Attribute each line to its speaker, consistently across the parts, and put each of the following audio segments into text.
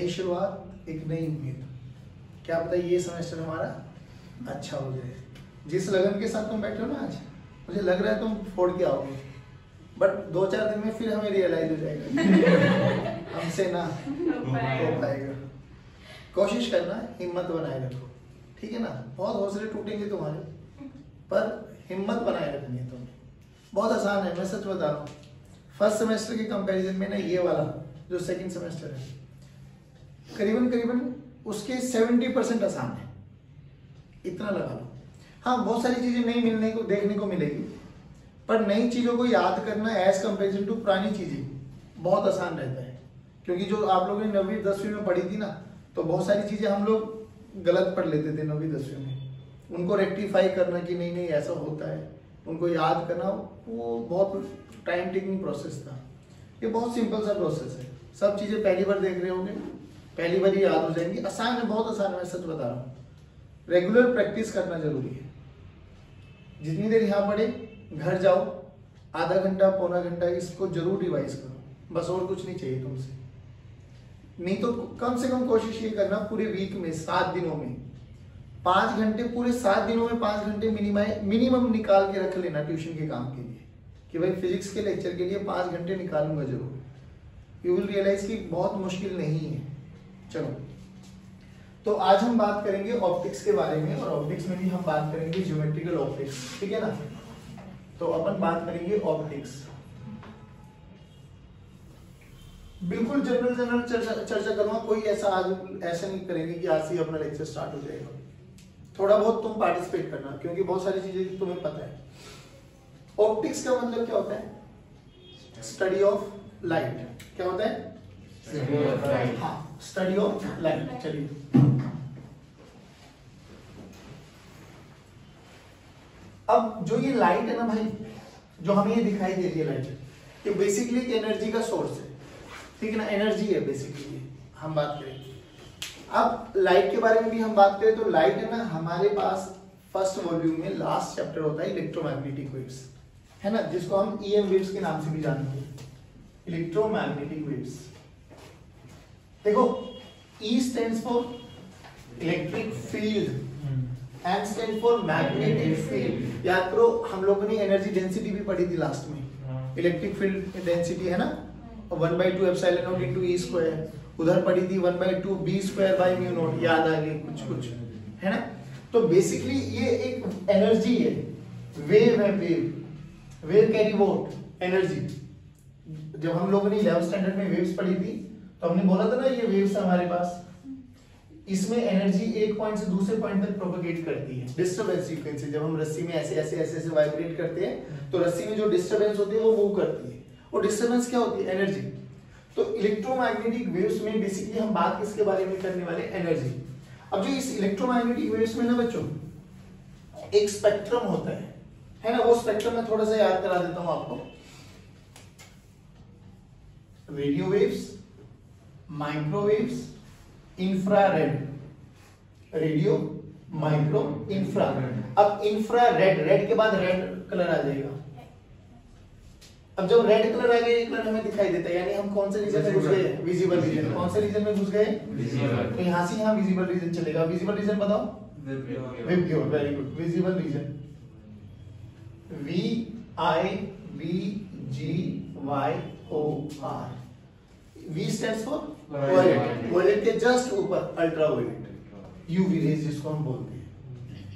Speaker 1: नई शुरुआत, एक नई उम्मीद। क्या पता ये सेमेस्टर हमारा अच्छा हो जाए। जिस लगन के साथ तुम बैठे हो ना आज, मुझे लग रहा है तुम फोड़ के आओगे, बट 2-4 दिन में फिर हमें रियलाइज हो जाएगा हमसे ना हो पाएगा। कोशिश करना, हिम्मत बनाए रखो, ठीक है ना। बहुत हौसले टूटेंगे तुम्हारे, पर हिम्मत बनाए रखनी है तुम्हें। बहुत आसान है, मैं सच बता रहा हूँ। फर्स्ट सेमेस्टर के कंपैरिजन में ना ये वाला जो सेकंड सेमेस्टर है, करीबन उसके 70% आसान है, इतना लगा लो। हाँ, बहुत सारी चीजें नई मिलने को देखने को मिलेगी, पर नई चीजों को याद करना एज कंपेरिजन टू पुरानी चीजें बहुत आसान रहता है। क्योंकि जो आप लोगों ने 9वीं 10वीं में पढ़ी थी ना, तो बहुत सारी चीजें हम लोग गलत पढ़ लेते थे 9वीं 10वीं में। उनको रेक्टिफाई करना कि नहीं ऐसा होता है, उनको याद करना, वो बहुत टाइम टेकिंग प्रोसेस था। ये बहुत सिंपल सा प्रोसेस है। सब चीजें पहली बार देख रहे होंगे, पहली बार ही याद हो जाएंगी। आसान है, बहुत आसान है, मैं सच बता रहा हूँ। रेगुलर प्रैक्टिस करना जरूरी है। जितनी देर यहाँ पढ़े, घर जाओ, आधा घंटा पौना घंटा इसको जरूर रिवाइज करो, बस और कुछ नहीं चाहिए तुमसे। नहीं तो कम से कम कोशिश ये करना, पूरे वीक में 7 दिनों में 5 घंटे, पूरे 7 दिनों में 5 घंटे मिनिमम निकाल के रख लेना ट्यूशन के काम के लिए, कि भाई फिजिक्स के लेक्चर के लिए 5 घंटे निकालूंगा जरूर। यू विल रियलाइज कि बहुत मुश्किल नहीं है। चलो, तो आज हम बात करेंगे ऑप्टिक्स के बारे में, और ऑप्टिक्स में भी हम बात करेंगे ज्योमेट्रिकल ऑप्टिक्स, ठीक है ना। तो अपन बात करेंगे ऑप्टिक्स, बिल्कुल जनरल चर्चा करूंगा। कोई ऐसा नहीं करेंगे कि आज से अपना लेक्चर स्टार्ट हो जाएगा। थोड़ा बहुत तुम पार्टिसिपेट करना, क्योंकि बहुत सारी चीजें तुम्हें पता है। ऑप्टिक्स का मतलब क्या होता है? Study of light. क्या होता है? हाँ, स्टडी ऑफ लाइट। चलिए, अब जो ये लाइट है ना भाई, जो हमें ये दिखाई दे रही है लाइट, ये बेसिकली एक एनर्जी का सोर्स है, ठीक है ना। एनर्जी है बेसिकली, हम बात करें। अब लाइट के बारे में भी हम बात करें तो लाइट है ना, हमारे पास फर्स्ट वॉल्यूम में लास्ट चैप्टर होता है इलेक्ट्रोमैग्नेटिक वेव्स, है ना, जिसको हम ईएम वेव्स के नाम से भी जानते हैं, इलेक्ट्रोमैग्नेटिक वेव्स। देखो, E stands for electric field, M stands for magnetic field. याद करो, हम लोगों ने एनर्जी डेंसिटी भी पढ़ी थी लास्ट में। इलेक्ट्रिक फील्ड डेंसिटी है ना 1/2 epsilon naught into E square. उधर पढ़ी थी 1/2 B square by mu naught. याद आ गई कुछ है ना। तो बेसिकली ये एक एनर्जी है, वेव है। Wave carry what? एनर्जी। जब हम लोगों ने 11th स्टैंडर्ड में वेव्स पढ़ी थी, तो हमने बोला था ना, ये वेव्स है हमारे पास, इसमें एनर्जी एक पॉइंट से दूसरे पॉइंट तक प्रोपेगेट करती है। डिस्टरबेंस फ्रीक्वेंसी, जब हम रस्सी में ऐसे वाइब्रेट करते हैं, तो रस्सी में जो डिस्टरबेंस होती है वो मूव करती है। और डिस्टरबेंस क्या होती है? एनर्जी। तो इलेक्ट्रोमैग्नेटिक वेव्स में बेसिकली हम बात किसके बारे में करने वाले? एनर्जी। अब जो इस इलेक्ट्रोमैग्नेटिक वेव्स में ना बच्चों, एक स्पेक्ट्रम होता है ना। वो स्पेक्ट्रम में थोड़ा सा याद करा देता हूं आपको। Radio waves, microwaves, infrared. Radio, micro, infrared. अब इंफ्रारेड, रेड के बाद रेड कलर आ जाएगा। अब जब रेड कलर आ गया, ये कलर हमें दिखाई देता है, यानी हम कौन से रीजन में घुस गए? Visible region. कौन से रीजन में घुस गए? विजिबल। तो यहां से यहां विजिबल रीजन चलेगा। विजिबल रीजन बताओ। VIBGYOR. Very good. Visible region VIBGYOR। V stands for violet. Violet के जस्ट ऊपर अल्ट्रावायलेट, यूवी रेज जिसको हम बोलते हैं।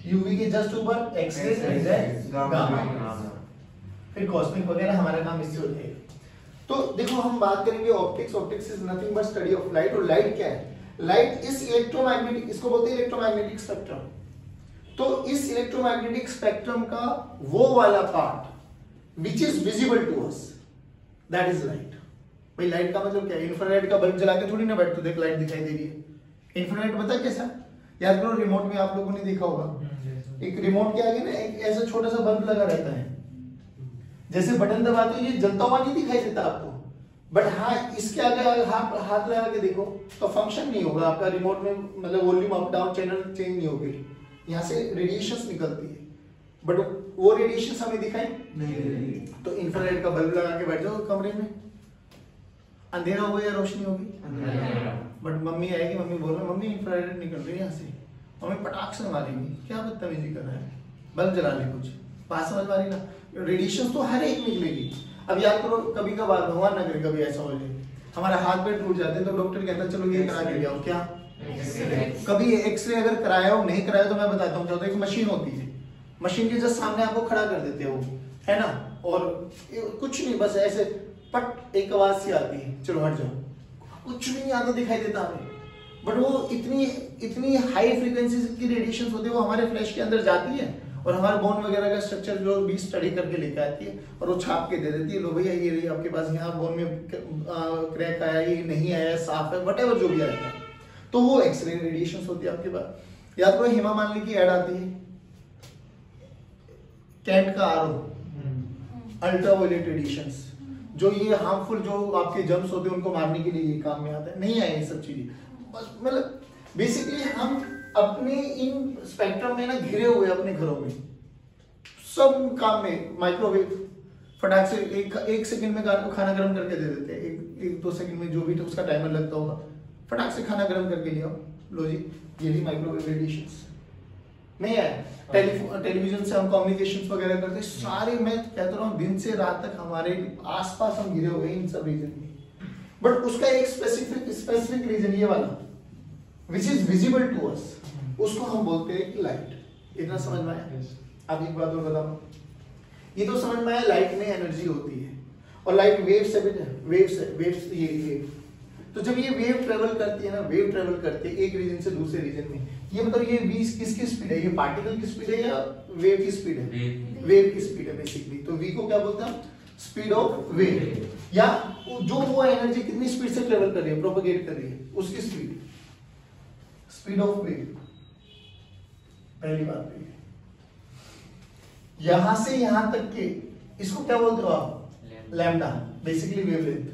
Speaker 1: यूवी के जस्ट ऊपर एक्स रेज, गामा, फिर कॉस्मिक वगैरह। हमारा काम इससे होता है। तो देखो, हम बात करेंगे optics. Optics is nothing but study of light. और लाइट क्या है? लाइट इस इलेक्ट्रोमैग्नेटिक, इसको बोलते हैं इलेक्ट्रोमैग्नेटिक स्पेक्ट्रम। तो इस इलेक्ट्रोमैग्नेटिक स्पेक्ट्रम का वो वाला part which is visible to us, that is light. भाई लाइट का मतलब क्या है? इंफ्रारेड का बल्ब जला के थोड़ी ना बैठ तो देख लाइट दिखाई दे रही है। इंफ्रारेड पता कैसा? याद करो, रिमोट में आप लोगों ने देखा होगा, एक रिमोट के आगे ना एक ऐसा छोटा सा बल्ब लगा रहता है। जैसे बटन दबाते हो ये जलता हुआ नहीं दिखाई देता आपको, बट हाँ, इसके आगे हाथ लगा के देखो तो फंक्शन नहीं होगा आपका रिमोट में, मतलब volume up down channel change नहीं होगी। यहाँ से रेडिएशंस निकलती है, बट वो रेडिएशंस हमें दिखाई नहीं दे रही। तो इंफ्रारेड का बल्ब लगा के बैठ जाओ कमरे में, अंधेरा होगा या रोशनी होगी? बट मम्मी आएगी, मम्मी बोल रही मम्मी इंफ्रारेड निकल रही है यहाँ से, मम्मी पटाख से मारेंगी, क्या बदतमीजी कर रहा है, बल्ब जला ले कुछ, बात समझ मारी ना। रेडिएशन तो हर एक निकलेगी। अब याद करो कभी कभार भगवान न करे कभी ऐसा हो जाए हमारा हाथ पैर टूट जाते हैं तो डॉक्टर कहता है चलो ये करा के ले आओ, क्या कभी एक्सरे अगर कराया हो नहीं कराया तो मैं बताता हूँ, क्या होता है एक मशीन होती है, मशीन के जस्ट सामने आपको खड़ा कर देते हो, है ना, और कुछ नहीं बस ऐसे पट एक आवाज सी आती है चलो हट जाओ, कुछ नहीं आता दिखाई देता हमें, बट वो इतनी हाई फ्रीक्वेंसी की रेडिएशन होती है वो हमारे फ्लैश के अंदर जाती है और हमारे बोन वगैरह का स्ट्रक्चर जो भी स्टडी करके लेके आती है और वो छाप के दे देती है, लो भैया ये रही आपके पास, यहाँ बोन में क्रैक आया, ये नहीं आया, साफ है, वटेवर जो भी आया है, तो वो एक्सरे रेडिएशन होती है आपके पास। याद करो हेमा मालिनी की एड आती है कैंट का आरओ, अल्ट्रावायलेट रेडिएशंस, जो ये हार्मफुल जो आपके जर्म्स होते हैं उनको मारने के लिए ये काम में आता है, नहीं आए ये सब चीजें, बस मतलब बेसिकली हम अपने इन स्पेक्ट्रम में ना घिरे हुए अपने घरों में सब काम में, माइक्रोवेव फटाक से एक सेकंड में खाना गर्म करके दे देते हैं, एक 2 सेकंड में जो भी तो उसका टाइमर लगता होगा, फटाक से खाना गर्म करके ले आओ, लो जी ये भी माइक्रोवेव रेडिएशंस नहीं है। टेलीविजन से हम कम्युनिकेशंस वगैरह करते हैं, सारे मैं कहता रहा हूँ दिन से रात तक हमारे आसपास हम घिरे हुए इन सब रीजन में, बट उसका एक स्पेसिफिक रीजन ये वाला which is visible to us, उसको हम बोलते हैं लाइट। इतना समझ में आया? अब एक बात और बताऊं, ये तो समझ में आया लाइट में एनर्जी होती है और लाइट वेव्स ये वेव, तो जब ये वेव ट्रेवल करती है ना, वेव ट्रेवल करती है एक रीजन से दूसरे रीजन में, ये मतलब ये v किसकी स्पीड है, ये पार्टिकल की स्पीड है या वेव की स्पीड है? वेव की स्पीड है बेसिकली, तो v को क्या बोलते हैं? स्पीड ऑफ वेव, या जो वो एनर्जी कितनी स्पीड से ट्रेवल कर रही है, प्रोपेगेट कर रही है, उसकी स्पीड ऑफ वेव। पहली बात तो ये, यहां से यहां तक के इसको क्या बोलते हो आप? Lambda, basically wavelength.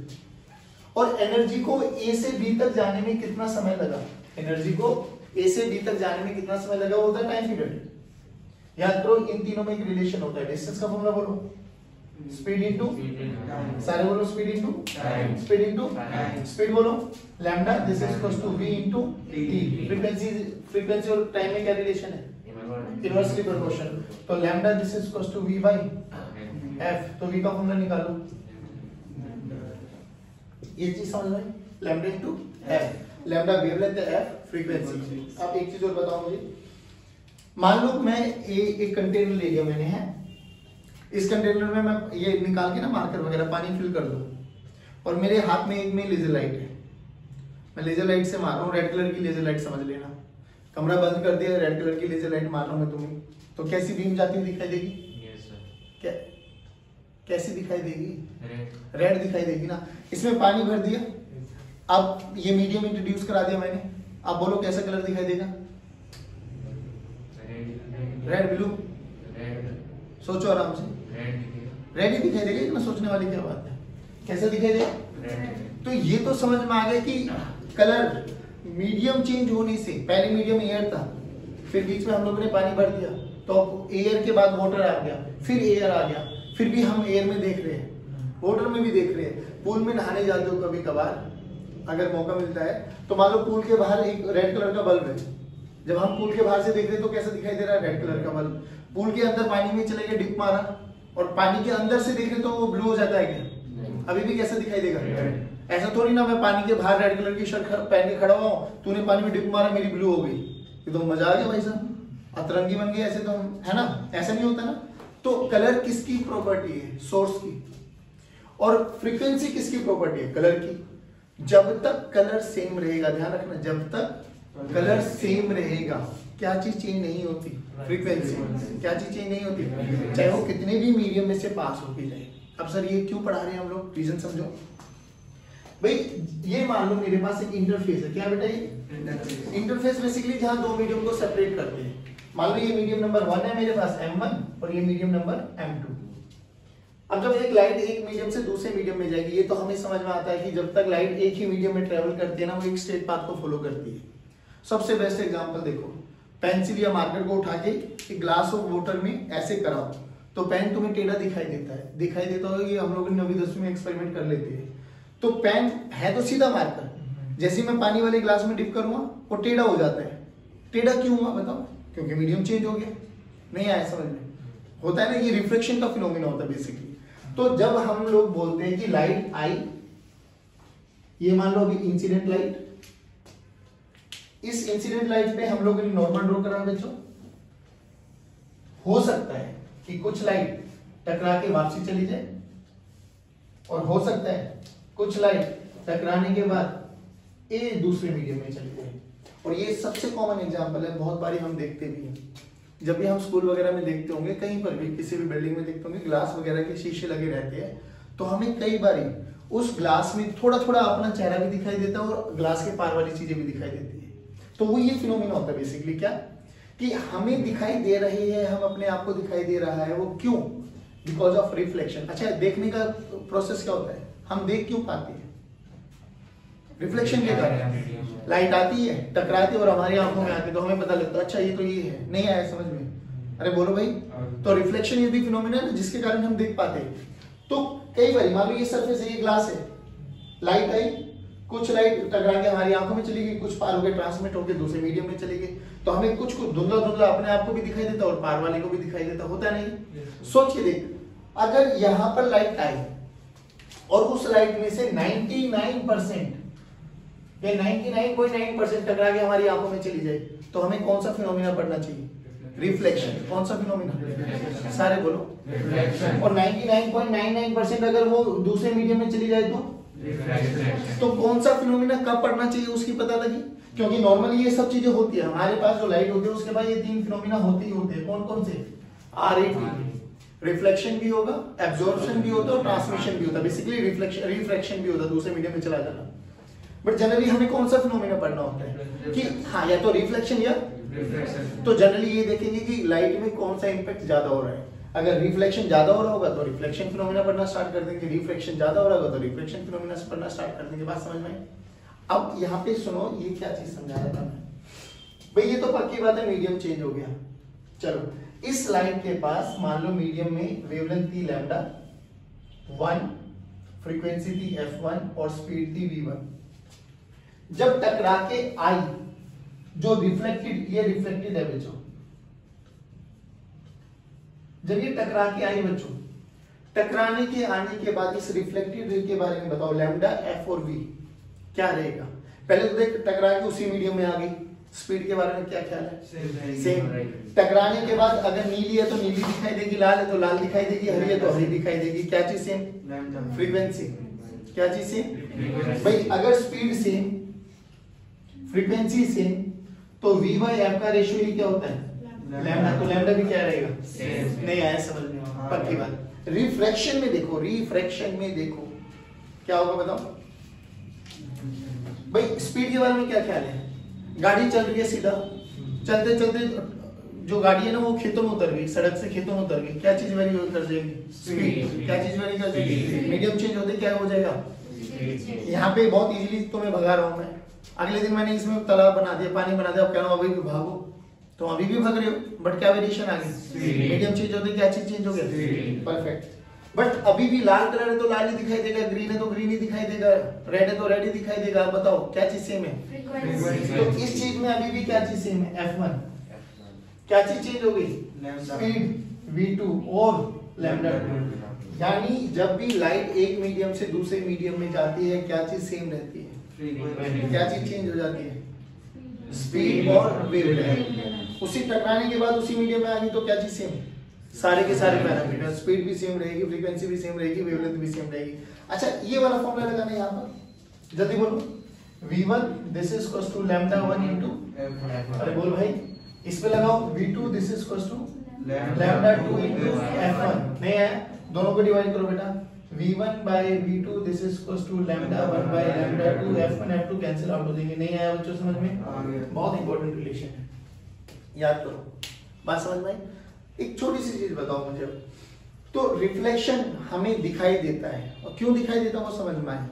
Speaker 1: और एनर्जी को ए से बी तक जाने में कितना समय लगा, एनर्जी को ए से बी तक जाने में कितना समय लगा, वो होता है टाइम पीरियड। याद करो इन तीनों में एक रिलेशन होता है, डिस्टेंस का फॉर्मूला बोलो, स्पीड इनटू, सारे बोलो speed into time, speed into speed बोलो, lambda this is equals to v into t। Frequency और टाइम में क्या रिलेशन है? Inversely proportional. तो lambda this is equals to v by f, तो v का फॉर्मूला निकालो, ये चीज समझ में, lambda into f, lambda wavelength है, f फ्रीक्वेंसी। अब एक चीज और बताओ मुझे, मान लो मैं एक कंटेनर ले लिया मैंने, है इस कंटेनर में मैं ये निकाल के ना मार्कर वगैरह पानी फिल कर दूं, और मेरे हाथ में एक में लेजर लाइट है, मैं लेजर लाइट से मार रहा हूँ, रेड कलर की लेजर लाइट समझ लेना, कमरा बंद कर दिया, रेड कलर की लेजर लाइट मार रहा हूँ मैं तुम्हें, तो कैसी बीम जाती हुई दिखाई देगी?
Speaker 2: Yes sir.
Speaker 1: क्या कैसी दिखाई देगी? रेड दिखाई देगी ना। इसमें पानी भर दिया, अब ये मीडियम इंट्रोड्यूस करा दिया मैंने, अब बोलो कैसा कलर दिखाई देगा? रेड, ब्लू, सोचो आराम से, रेड ही दिखाई देगा, इसमें सोचने वाली क्या बात है, कैसा दिखाई देगा? तो ये तो समझ में आ गया कि कलर मीडियम चेंज होने से, पहले मीडियम एयर था, फिर बीच में हम लोगों ने पानी भर दिया, तो अब एयर के बाद वाटर आ गया, फिर एयर आ गया, फिर भी हम एयर में देख रहे हैं, वाटर में भी देख रहे हैं। पूल में नहाने जाते हो कभी कभार, अगर मौका मिलता है तो मान लो पूल के बाहर एक रेड कलर का बल्ब है, जब हम पूल के बाहर से देख रहे हैं तो कैसा दिखाई दे रहा है? रेड कलर का बल्ब। पूल के अंदर पानी में चले गए, डिप मारा, और पानी के अंदर से देख रहे तो वो ब्लू हो जाता है क्या? अभी भी कैसा दिखाई देगा? ऐसा थोड़ी ना मैं पानी के बाहर रेड कलर की शर्ट पहन के खड़ा हुआ हूँ, तूने पानी में डिप मारा मेरी ब्लू हो गई, ये तो मजा आ गया भाई साहब, अतरंगी बन गई, ऐसे तो है ना, ऐसा नहीं होता ना। तो कलर किसकी प्रॉपर्टी है? सोर्स की। और फ्रीक्वेंसी किसकी प्रॉपर्टी है? कलर की। जब तक कलर सेम रहेगा, ध्यान रखना, जब तक कलर सेम रहेगा, क्या चीज चेंज नहीं होती? फ्रीक्वेंसी। क्या चीज चेंज नहीं होती? चाहे वो कितने भी मीडियम में से पास होके जाए। अब सर ये क्यों पढ़ा रहे हैं हम लोग, रीजन समझो भाई। ये मान लो मेरे पास एक इंटरफेस है, क्या बेटा? ये इंटरफेस बेसिकली जहां दो मीडियम को सेपरेट करते हैं। मान लो ये मीडियम नंबर 1 है मेरे पास, M1, और ये मीडियम नंबर M2। अब जब एक लाइट एक मीडियम से दूसरे मीडियम में जाएगी, ये तो हमें समझ में आता है कि जब तक लाइट एक ही मीडियम में ट्रेवल करती है ना, वो एक स्ट्रेट पाथ को फॉलो करती है। सबसे बेस्ट एग्जांपल देखो, पेंसिल या मार्कर को उठा के एक ग्लास ऑफ वाटर में ऐसे कराओ तो पेन तुम्हें टेढ़ा दिखाई देता है, दिखाई देता होगा। ये हम लोग 9वीं 10वीं में एक्सपेरिमेंट कर लेते हैं। तो पेन है तो सीधा मार्कर, जैसे ही मैं पानी वाले ग्लास में डिप करूंगा वो टेढ़ा हो जाता है। टेढ़ा क्यों हुआ बताओ? क्योंकि मीडियम चेंज हो गया। नहीं आया समझ में? होता है ना, ये रिफ्लेक्शन का फिनोमिना होता है बेसिकली। तो जब हम लोग बोलते हैं कि लाइट आई, ये मान लो अभी इंसिडेंट लाइट, इस इंसिडेंट लाइट पे हम लोग नॉर्मल ड्रॉ करा बच्चों। हो सकता है कि कुछ लाइट टकरा के वापसी चली जाए, और हो सकता है कुछ लाइट टकराने के बाद ए दूसरे मीडियम में चली जाए। और ये सबसे कॉमन एग्जांपल है, बहुत बारी हम देखते भी हैं। जब भी हम स्कूल वगैरह में देखते होंगे, कहीं पर भी किसी भी बिल्डिंग में देखते होंगे, ग्लास वगैरह के शीशे लगे रहते हैं, तो हमें कई बारी उस ग्लास में थोड़ा थोड़ा अपना चेहरा भी दिखाई देता है और ग्लास के पार वाली चीजें भी दिखाई देती है। तो वो ये फिनोमिना होता है बेसिकली क्या, कि हमें दिखाई दे रही है, हम अपने आप को दिखाई दे रहा है, वो क्यों? Because of reflection. अच्छा, देखने का प्रोसेस क्या होता है? हम देख क्यों पाते हैं? रिफ्लेक्शन के कारण। लाइट आती है, टकराती है और हमारी आंखों में आती है, तो हमें पता लगता है अच्छा ये तो ये है। नहीं आया समझ में? अरे बोलो भाई। तो रिफ्लेक्शन ये भी फिनोमिना है जिसके कारण हम देख पाते हैं। तो कई बार मान लो ये सरफेस है, ये ग्लास है, लाइट आई, कुछ लाइट टकरा के हमारी आंखों में चली गई, कुछ पार होकर ट्रांसमिट होकर दूसरे मीडियम में चली गई, तो हमें कुछ धुंधला धुंधला अपने आप को भी दिखाई देता और पार वाले को भी दिखाई देता। होता नहीं? सोच के देख, अगर यहां पर लाइट आई और उस लाइट में से 99% या 99.9% टकरा के हमारी आंखों में चली जाए, तो हमें कौन सा फिनोमिना पढ़ना चाहिए? रिफ्लेक्शन। कौन सा फिनोमिना? सारे बोलो। और 99.99% अगर वो दूसरे मीडियम में चली जाए तो कौन सा फिनोमिना कब पढ़ना चाहिए उसकी पता लगी? क्योंकि नॉर्मली ये सब चीजें होती है हमारे पास, जो लाइट होती है उसके बाद ये तीन फिनोमिना होते ही होते हैं। कौन कौन से? रिफ्लेक्शन भी होगा, एब्जॉर्प्शन भी होता है और ट्रांसमिशन भी होता है। बेसिकली रिफ्रैक्शन भी होता है, दूसरे मीडियम में चला जाना। बट जनरली हमें कौन सा फिनोमिना पढ़ना होता है कि हाँ या तो रिफ्लेक्शन या तो जनरली ये देखेंगे कि लाइट में कौन सा इंपैक्ट ज्यादा हो रहा है। अगर रिफ्लेक्शन ज्यादा हो रहा होगा तो रिफ्लेक्शन फिनोमिना पढ़ना स्टार्ट कर देंगे, रिफ्लेक्शन ज्यादा हो रहा होगा तो रिफ्लेक्शन फिनोमिना पढ़ना स्टार्ट कर देंगे। बात समझ में? अब यहाँ पे सुनो, ये क्या चीज समझाया था मैं भाई? ये तो पक्की बात है, मीडियम चेंज हो गया। चलो, इस लाइट के पास मान लो मीडियम में वेवलेंथ थी लैम्डा 1, फ्रीक्वेंसी थी f1 और स्पीड थी v1। जब टकरा के आई, जो रिफ्लेक्टेड, ये रिफ्लेक्टेड है बच्चों, जब ये टकरा के आई बच्चों, टकराने के आने के बाद इस रिफ्लेक्टेड रे के बारे में बताओ, लैम्डा एफ और वी क्या रहेगा? पहले तो देख, टकरा के उसी मीडियम में आ गई, स्पीड के बारे में क्या ख्याल है? सेम। टकराने के बाद अगर नीली है तो नीली दिखाई देगी, लाल है तो लाल दिखाई देगी, हरी है तो हरी दिखाई देगी। क्या चीज सेम? फ्रीक्वेंसी। क्या चीज सेम भाई? अगर स्पीड सेम, फ्रीक्वेंसी सेम, तो v बाई एफ का रेशियो ही क्या होता है? लैम्डा। तो लैम्डा भी क्या रहेगा? नहीं आया समझ में? पक्की बात। रिफ्रैक्शन में देखो, रिफ्रैक्शन में देखो क्या होगा बताओ भाई? स्पीड के बारे में क्या ख्याल है? गाड़ी चल रही है, सीधा चलते चलते जो गाड़ी है ना वो खेतों में उतर गई, सड़क से खेतों में उतर गई, क्या चीज वेरी कर जाएगी? स्पीड। क्या चीज वेरी कर जाएगी? मीडियम चेंज होते क्या हो जाएगा? यहाँ पे बहुत इजीली तुम्हें भगा रहा हूं मैं, अगले दिन मैंने इसमें तालाब बना दिया, पानी बना दिया, अब कह रहा हूं अभी भी भागो, तो अभी भी भाग रहे हो, बट क्या वेरिएशन आ गई? मीडियम चेंज होते क्या चीज चेंज हो गया? परफेक्ट। बट अभी भी लाल कलर है तो लाल ही दिखाई देगा, ग्रीन है तो ग्रीन ही दिखाई देगा, रेड है तो रेड ही दिखाई देगा। अब बताओ क्या चीज सेम है? तो इस चीज में अभी भी क्या चीज सेम है? F1। क्या चीज चेंज हो गई? स्पीड v2 और लैम्डा 2। यानी जब भी लाइट एक मीडियम से दूसरे मीडियम में जाती है क्या चीज सेम रहती है? क्या चीज चेंज हो जाती है? स्पीड और वेवलेंथ। उसी टकराने के बाद उसी मीडियम में आ गई तो क्या चीज सेम? सारे के सारे पैरामीटर, स्पीड भी सेम रहेगी, फ्रीक्वेंसी भी सेम रहेगी, वेवलेंथ भी सेम रहेगी। अच्छा, ये वाला फॉर्मूला लगाना है यहाँ पर, जल्दी बोलो। v1 this is equals to lambda 1 into, अरे बोल भाई, इस पे लगाओ v2 this is equals to lambda 2 into f1। नहीं है, दोनों को डिवाइड करो बेटा, v1 by v2 this is equals to lambda 1 by lambda 2, f1 f2 cancel out हो जाएंगे। नहीं आया बच्चों समझ में? बहुत इंपॉर्टेंट रिलेशन है, याद करो। बात समझ में? एक छोटी सी चीज बताओ मुझे, तो रिफ्लेक्शन हमें दिखाई देता है, और क्यों दिखाई देता है वो समझ में आए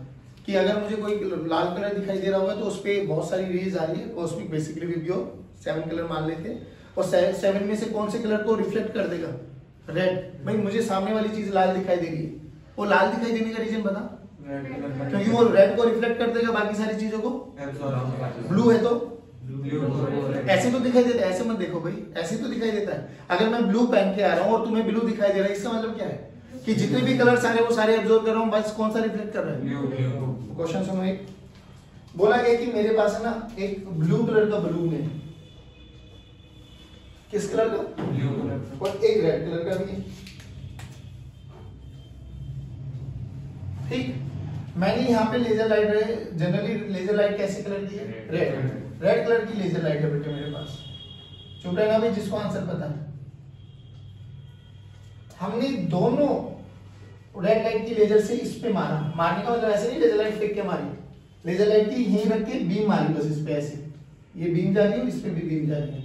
Speaker 1: कि अगर मुझे कोई लाल कलर दिखाई दे रहा होगा तो उस पर बहुत सारी रेज आ रही है, कॉस्मिक बेसिकली विब्यो 7 कलर मान लेते हैं, और 7 में से कौन से कलर को रिफ्लेक्ट कर देगा? रेड। भाई मुझे सामने वाली चीज लाल दिखाई दे रही है, वो लाल दिखाई देने का रीजन बता। क्योंकि वो रेड को रिफ्लेक्ट कर देगा, बाकी सारी चीजों को। ब्लू है तो ऐसे तो दिखाई देता है, ऐसे मत देखो भाई, ऐसे तो दिखाई देता है। अगर मैं ब्लू पहन के आ रहा हूँ और तुम्हें ब्लू दिखाई दे रहा है, इसका मतलब क्या है कि जितने भी कलर्स आ रहे हैं वो सारे एब्जॉर्ब कर रहा हूँ, बस कौन सा रिफ्लेक्ट कर रहा है। क्वेश्चन सुनो, एक बोला गया कि मेरे पास है ना एक ब्लू कलर का बलून है, किस कलर का, ब्लू कलर, और एक रेड कलर का भी है। ठीक, मैंने यहाँ पे laser light, generally laser light कैसे कलर की है, रेड कलर की लेजर लाइट है बेटे मेरे पास। चुप रहना भाई जिसको आंसर पता है। हमने दोनों रेड लाइट की लेजर से इस पे मारा, मारने का मतलब ऐसे नहीं लेजर लाइट फेंक के मारी, लेजर लाइट की यहीं रख के बीम मारी बस इस पे, ऐसे ये बीम जा रही है, इस पे भी बीम जा रही है।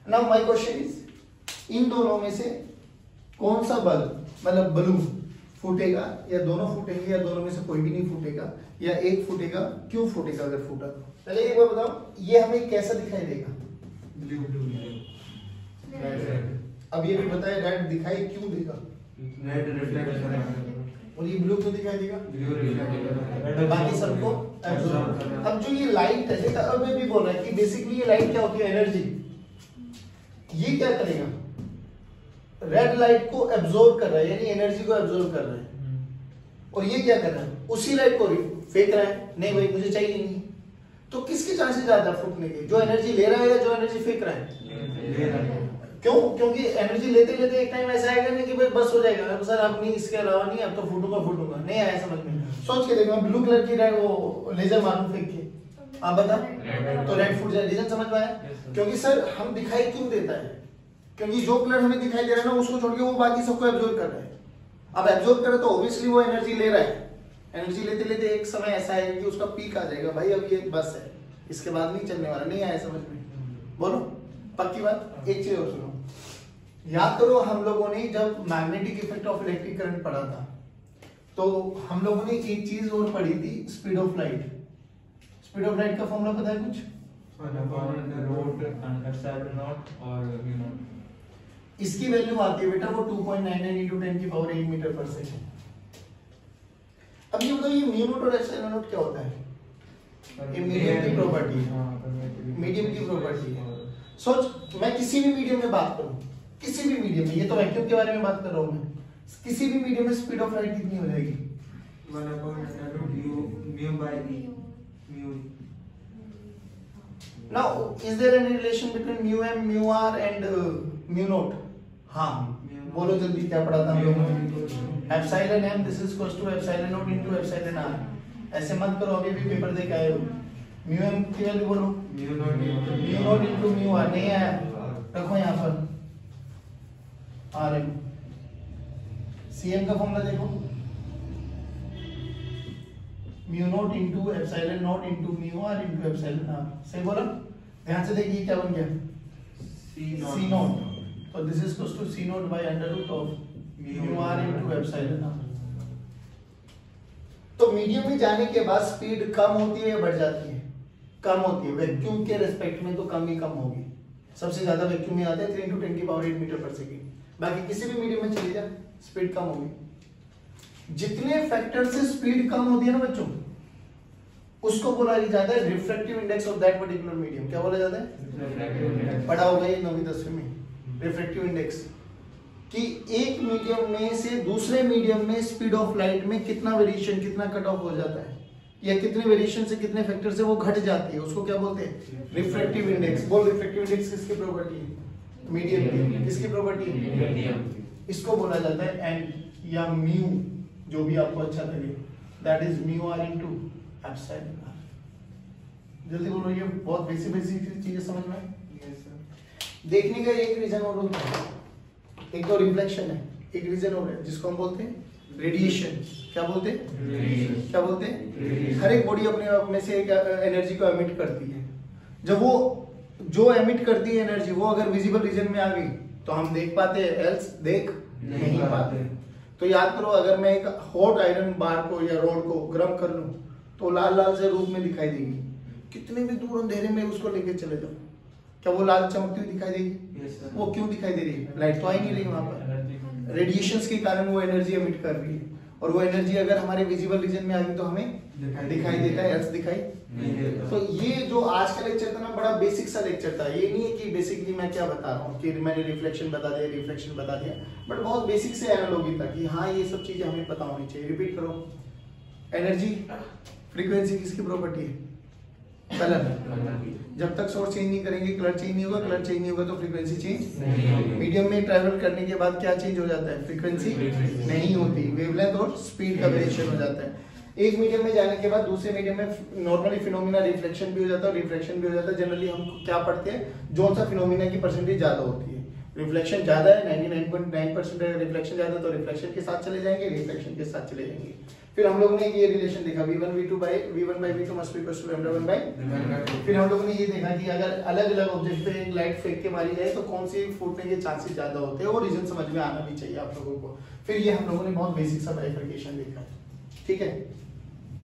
Speaker 1: नाउ माय क्वेश्चन इज, इन दोनों में से कौन सा बल्ब मतलब बलून फूटेगा, या दोनों फूटेंगे, या दोनों में से कोई भी नहीं फूटेगा, या एक फूटेगा, क्यों फूटेगा अगर फूटा तो। पहले एक बार बताओ, ये हमें कैसा दिखाई देगा,
Speaker 2: ब्लू ब्लू रेड।
Speaker 1: अब ये भी बताए रेड दिखाई क्यों देगा,
Speaker 2: रेड रिफ्लेक्ट करेगा,
Speaker 1: और ये ब्लू क्यों दिखाई देगा,
Speaker 2: ब्लू रिफ्लेक्ट करेगा,
Speaker 1: बाकी सबको एब्जॉर्ब। अब जो ये लाइट है, देखा अब मैं भी बोल रहा है कि बेसिकली ये लाइट क्या होती है, एनर्जी। ये क्या करेगा, रेड लाइट को एब्जॉर्ब कर रहा है, यानी एनर्जी को एब्जॉर्ब कर रहा है, और ये क्या कर रहा है, उसी लाइट को फेंक रहा है, नहीं भाई मुझे चाहिए नहीं। तो किसके चांसेस ज्यादा फूटने के, जो एनर्जी ले रहा है या जो एनर्जी फेंक रहा है। क्यों, क्योंकि एनर्जी लेते लेते एक टाइम ऐसा आएगा नहीं कि भाई बस हो जाएगा, सर अब नहीं, इसके अलावा नहीं, अब तो फूटूंगा, नहीं आया समझ में। सोच के देखो, ब्लू कलर की रेड वो लेजर मारूं फेंक के, आप बता, तो रेड फूट जाए, रीजन समझ में आया। क्योंकि सर हम दिखाई क्यों देता है, क्योंकि जो कलर हमें दिखाई दे रहा है ना, उसको छोड़ के वो बाकी सबको एब्जॉर्ब कर रहा है। अब एब्जॉर्ब करे तो ऑब्वियसली वो एनर्जी ले रहा है, एनर्जी लेते लेते एक समय ऐसा है कि उसका पीक आ जाएगा, भाई अब ये बस है, इसके बाद नहीं चलने वाला, नहीं आया समझ में, बोलो पक्की बात। एक चीज और सुनो, याद करो हम लोगों ने जब magnetic effect of electric current पढ़ा था, तो हम लोगों ने एक चीज और पढ़ी थी, speed of light. Speed of light का फॉर्मूला पता है कुछ, इसकी वैल्यू आती है बेटा वो 2.99 into 10 की पावर 8 मीटर पर सेकंड। अब ये बताओ, ये म्यू नॉट और एप्सिलॉन नॉट क्या होता है, ये मीडियम की प्रॉपर्टी है, मीडियम की प्रॉपर्टी है। सोच, मैं किसी भी मीडियम में बात करूं, किसी भी मीडियम में, ये तो वैक्यूम के बारे में बात कर रहा हूं मैं, किसी भी मीडियम में स्पीड ऑफ लाइट कितनी हो जाएगी,
Speaker 2: 1/μ/μ।
Speaker 1: Now, is there any relation between mu m, mu r and mu naught? हाँ, बोलो जल्दी क्या पढ़ा था हम लोगों ने, epsilon m this is equals to epsilon naught into epsilon r। ऐसे मत करो, अभी भी पेपर दे के आए हो। mu m की वैल्यू बोलो, mu naught into mu r, नहीं आया, रखो यहाँ पर rm। cm का फॉर्मूला देखो, mu naught into epsilon naught into mu r into epsilon r। सही बोला, ध्यान से देखिए क्या बन गया, c naught, तो this is equals to c naught by under root of mu r into epsilon r। तो मीडियम में जाने के बाद स्पीड कम होती है या बढ़ जाती है, कम होती है। वैक्यूम के रिस्पेक्ट में तो कम ही कम होगी, सबसे ज्यादा वैक्यूम में आते हैं 3 into 10 की पावर 8 मीटर पर सेकंड, बाकी किसी भी मीडियम में चली जा स्पीड कम होगी। जितने फैक्टर से स्पीड कम होती है ना बच्चों, उसको बोला जाता है refractive index of that particular medium. क्या बोला जाता है, पढ़ा होगा ये 9वीं 10वीं में, रिफ्रैक्टिव इंडेक्स, कि एक मीडियम में से दूसरे मीडियम में स्पीड ऑफ लाइट में कितना वेरिएशन, कितना कट ऑफ हो जाता है, या कितने वेरिएशन से कितने फैक्टर से वो घट जाती है, उसको क्या बोलते हैं, रिफ्रैक्टिव इंडेक्स। बोल, रिफ्रैक्टिव इंडेक्स किसकी प्रॉपर्टी है, मीडियम की। किसकी प्रॉपर्टी है, इसको बोला जाता है एन या म्यू, जो भी आपको अच्छा लगे, that is mu r into epsilon r. जल्दी बोलो, ये बहुत बेसिक बेसिक चीजें समझ में आई। देखने का एक रीजन और होता है, एक तो रिफ्लेक्शन है, एक रीजन और है जिसको हम बोलते हैं रेडिएशन। क्या बोलते हैं, क्या बोलते हैं, हर एक बॉडी अपने आप में से एक एनर्जी को एमिट करती है। जब वो जो एमिट करती है एनर्जी, वो अगर विजिबल रीजन में आ गई तो हम देख पाते हैं, एल्स देख नहीं पाते। तो याद करो, अगर मैं एक हॉट आयरन बार को या रोड को गर्म कर लूं तो लाल लाल से रूप में दिखाई देगी, कितने भी दूर अंधेरे में उसको लेके चले जाओ, क्या वो लाल चमकती हुई दिखाई देगी। वो क्यों दिखाई दे रही है, लाइट तो आई नहीं रही वहां पर, रेडिएशंस के कारण वो एनर्जी एमिट कर रही है। और वो एनर्जी अगर हमारे विजिबल रीजन में आ गई तो हमें दिखाई देता है, अर्थ दिखाई नहीं देता। तो ये जो आज का लेक्चर था ना, बड़ा बेसिक सा लेक्चर था। ये नहीं है कि बेसिकली मैं क्या बता रहा हूँ कि मैंने रिफ्लेक्शन बता दिया, रिफ्लेक्शन बता दिया, बट बहुत बेसिक से एनालॉजी था कि हाँ ये सब चीजें हमें पता होनी चाहिए। रिपीट करो, एनर्जी फ्रीक्वेंसी किसकी प्रॉपर्टी है? कलर। जब तक सोर्स चेंज नहीं करेंगे कलर चेंज नहीं होगा, कलर चेंज नहीं होगा तो फ्रीक्वेंसी चेंज नहीं होगी। मीडियम में ट्रैवल करने के बाद क्या चेंज हो जाता है? फ्रीक्वेंसी नहीं होती, वेवलेंथ और स्पीड का वेरिएशन हो जाता है। एक मीडियम में जाने के बाद दूसरे मीडियम में नॉर्मली फिनोमिना रिफ्लेक्शन भी हो जाता है और रिफ्लेक्शन भी हो जाता है। जनरली हम क्या पढ़ते हैं, जो सा फिनोमिना की परसेंटेज ज्यादा होती है, रिफ्लेक्शन ज्यादा है 99.9% रिफ्लेक्शन ज्यादा, तो रिफ्लेक्शन के साथ चले जाएंगे, रिफ्लेक्शन के साथ चले जाएंगे। फिर हम लोगों ने ये रिलेशन देखा V1 V2 by V1 by V2 must be equal to lambda 1 by। फिर हम लोगों ने ये देखा कि अगर अलग अलग ऑब्जेक्ट पे एक लाइट फेंक के मारी जाए तो कौन सी फूटने के चांसेस ज्यादा होते हैं, वो रीजन समझ में आना भी चाहिए आप लोगों को। फिर ये हम लोगों ने बहुत बेसिक सा बाइफरकेशन देखा, ठीक है।